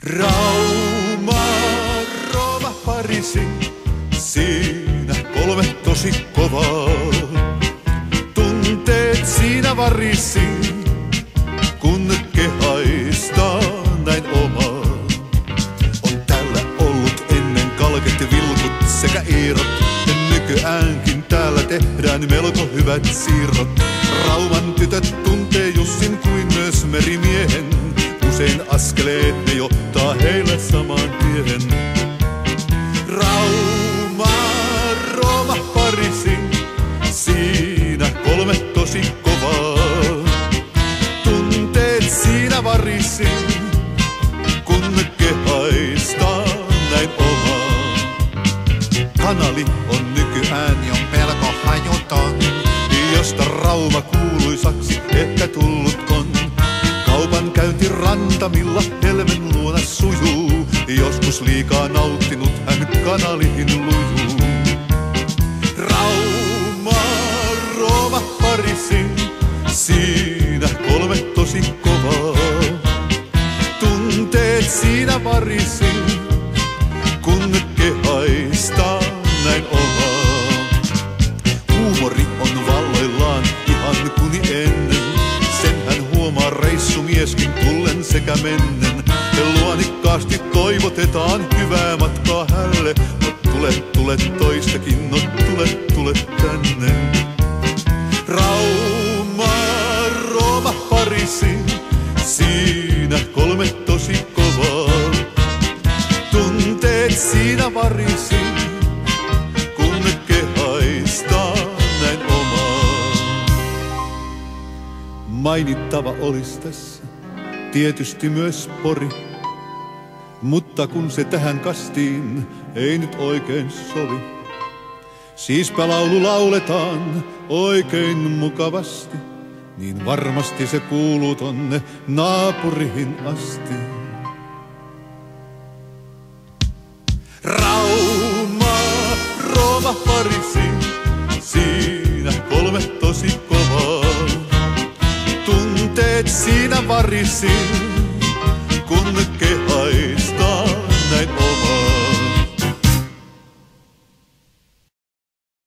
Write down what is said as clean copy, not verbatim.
Rauma, Rooma, Pariisi, siinä 3 tosi kovaa. Tunteet siinä varisi, kun kehaistaa näin omaa. On täällä ollut ennen kalket, vilkut sekä iirot. Nykyäänkin täällä tehdään melko hyvät siirrot. Rauman tytöt tuntee Jussin kuin myös merimiehen. Usein askeleet ne johtaa heille samaan tiehen. Rauma, Rooma, Pariisi, siinä 3 tosi kovaa. Tunteet siinä varisi, kun kehaistaa näin omaa. Kanali on nykyään jo melko hajuton, josta Rauma kuuluisaksi ehkä tullut on. Kaupan käynti rantamilla helmen luona sujuu, joskus liikaa nauttinut hän kanaliin lujuu. Rauma, Rooma, Pariisi, siinä 3 tosi kovaa. Tunteet siinä varisi, kun kehaistaa näin omaa. Huumori on valloillaan ihan kuni ennen. Sen hän huomaa reissumieskin tullen sekä mennen. Luonikkaasti toivotetaan hyvää matkaa hälle. No tule toistakin, no tule tänne. Rauma, Rooma, Pariisi, siinä 3 tosi kovaa. Tunteet siinä varisi, kun kehaistaa näin omaa. Mainittava olis tässä tietysti myös Pori, mutta kun se tähän kastiin ei nyt oikein sovi. Siispä laulu lauletaan oikein mukavasti, niin varmasti se kuuluu tonne naapurihin asti. Rauma, Rooma, Pariisi, siinä 3 tosi kovaa. Tunteet siinä varisi,